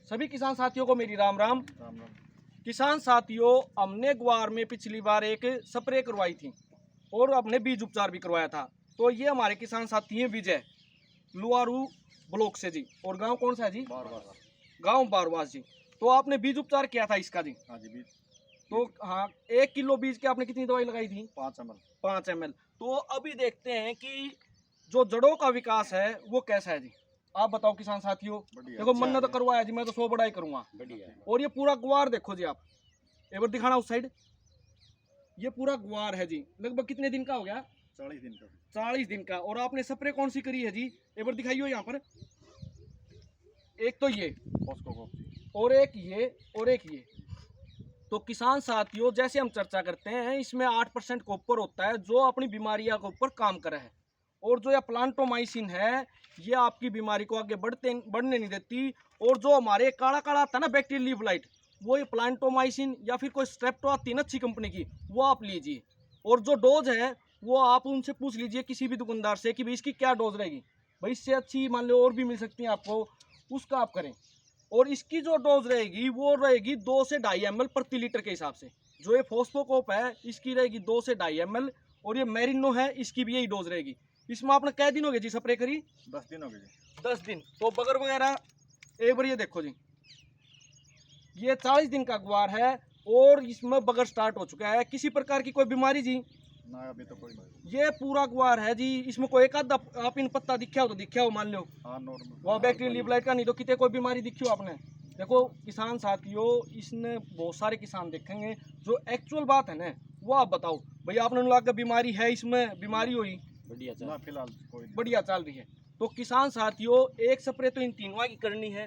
सभी किसान साथियों को मेरी राम राम। राम राम। किसान साथियों, हमने ग्वार में पिछली बार एक स्प्रे करवाई थी और अपने बीज उपचार भी करवाया था। तो ये हमारे किसान साथी हैं विजय, लुआरू ब्लॉक से जी। और गांव कौन सा है जी? गांव बारवास जी। तो आपने बीज उपचार किया था इसका जी? हाँ जी, बीज। तो हाँ, 1 किलो बीज के आपने कितनी दवाई लगाई थी? 5 ml। 5 ml। तो अभी देखते हैं कि जो जड़ों का विकास है वो कैसा है जी। आप बताओ किसान साथियों। देखो मन्नत तो करवाया जी, मैं तो 100 बड़ा ही करूंगा। और ये पूरा ग्वार देखो जी, आप एक बार दिखाना उस साइड। ये पूरा ग्वार है जी। लगभग कितने दिन का हो गया? 40 दिन का। 40 दिन का। और आपने स्प्रे कौन सी करी है जी? एक बार दिखाइए यहाँ पर। एक तो ये और एक ये और एक ये। तो किसान साथियों, जैसे हम चर्चा करते हैं, इसमें 8% कॉपर होता है जो अपनी बीमारियों के ऊपर काम करे है। और जो यह प्लांटोमाइसिन है, ये आपकी बीमारी को आगे बढ़ने नहीं देती। और जो हमारे काला काला आता है ना बैक्टीरियल लीफ लाइट, वो ये प्लांटोमाइसिन या फिर कोई स्ट्रेप्टो आती है ना अच्छी कंपनी की, वो आप लीजिए। और जो डोज है वो आप उनसे पूछ लीजिए किसी भी दुकानदार से कि भाई इसकी क्या डोज रहेगी। भाई इससे अच्छी मान लो और भी मिल सकती है आपको, उसका आप करें। और इसकी जो डोज रहेगी वो रहेगी 2 से 2.5 ml प्रति लीटर के हिसाब से। जो ये फोस्फोकोप है इसकी रहेगी 2 से 2.5 ml। और ये मैरिनो है, इसकी भी यही डोज रहेगी। इसमें आपने कै दिन हो गए जी स्प्रे करी? 10 दिन हो गए जी। 10 दिन। तो बगर वगैरह एक बार ये देखो जी, ये 40 दिन का ग्वार है और इसमें बगर स्टार्ट हो चुका है। किसी प्रकार की कोई बीमारी जी? ना, अभी तो कोई नहीं। ये पूरा ग्वार है जी। इसमें कोई एक आधा आप इन पत्ता दिखा हो तो दिखा हो, मान लो हाँ, नॉर्मल। वहाँ बैक्टीरियल लीफ लाइट का, नहीं तो कितने कोई बीमारी दिखी हो आपने। देखो किसान साथियों, इसने बहुत सारे किसान देखेंगे। जो एक्चुअल बात है ना वो आप बताओ। भाई आपने लगा बीमारी है, इसमें बीमारी हुई ना, फिलहाल कोई बढ़िया चल रही है। तो किसान साथियों, एक स्प्रे तो इन तीनों की करनी है।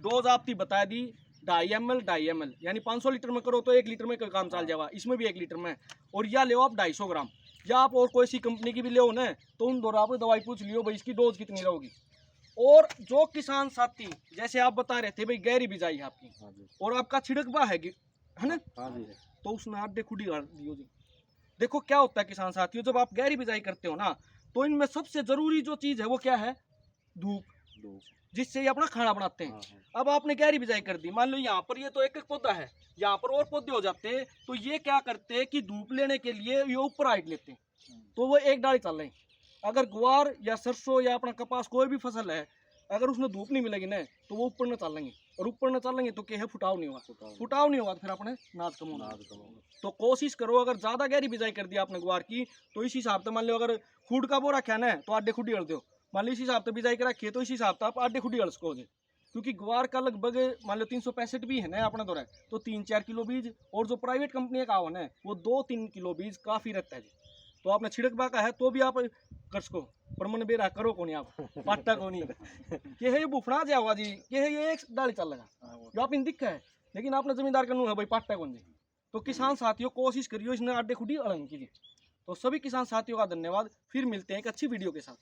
डोज आपकी बता दी 2.5 ml यानी 500 लीटर में करो तो 1 लीटर में काम चल जाएगा। इसमें भी 1 लीटर में। और या ले आप 250 ग्राम, या आप और कोई सी कंपनी की भी ले ना, तो उन दोनों आप दवाई पूछ लियो भाई इसकी डोज कितनी रहेगी। और जो किसान साथी जैसे आप बता रहे थे भाई गहरी बिजाई है आपकी और आपका छिड़कबा है ना, तो उसमें आधे खुडी गाड़ दियो जी। देखो क्या होता है किसान साथियों, जब आप गहरी बिजाई करते हो ना, तो इनमें सबसे जरूरी जो चीज है वो क्या है? धूप, जिससे ये अपना खाना बनाते हैं। अब आपने गहरी बिजाई कर दी, मान लो यहाँ पर ये तो एक पौधा है, यहाँ पर और पौधे हो जाते, तो ये क्या करते हैं कि धूप लेने के लिए ये ऊपर हाइट लेते हैं, तो वो एक डाली चल रहे हैं। अगर ग्वार या सरसों या अपना कपास कोई भी फसल है, अगर उसमें धूप नहीं मिलेगी ना, तो वो ऊपर न चलेंगे। और ऊपर न चलेंगे तो क्या है? फुटाव नहीं होगा। फुटाव नहीं होगा तो फिर अपने नाज कम होगा। तो कोशिश करो, अगर ज़्यादा गहरी बिजाई कर दिया आपने ग्वार की, तो इस हिसाब से मान लो अगर फूड का बोरा रखा है तो आधे खुडी हल दो। मान लो इस हिसाब से बिजाई कर रखी है तो इस हिसाब से आप आधे खुडी हल सकोगे। क्योंकि ग्वार का लगभग मान लो 365 भी है ना अपना दौरा, तो 3-4 किलो बीज। और जो प्राइवेट कंपनी का आवन है वो 2-3 किलो बीज काफ़ी रहता है जी। तो आपने छिड़कबा का है तो भी आप कर सको, पर मन बेरा करो को नहीं आप पाटा को नहीं ये है, ये बुफना जाओगा जी, ये है, ये एक डाली चल लगा जो आप इन दिक्कत है। लेकिन आपने जमींदार का है भाई पाटा कौन जी। तो किसान साथियों कोशिश करियो इसने आडे खुडी अलग कीजिए। तो सभी किसान साथियों का धन्यवाद। फिर मिलते हैं एक अच्छी वीडियो के साथ।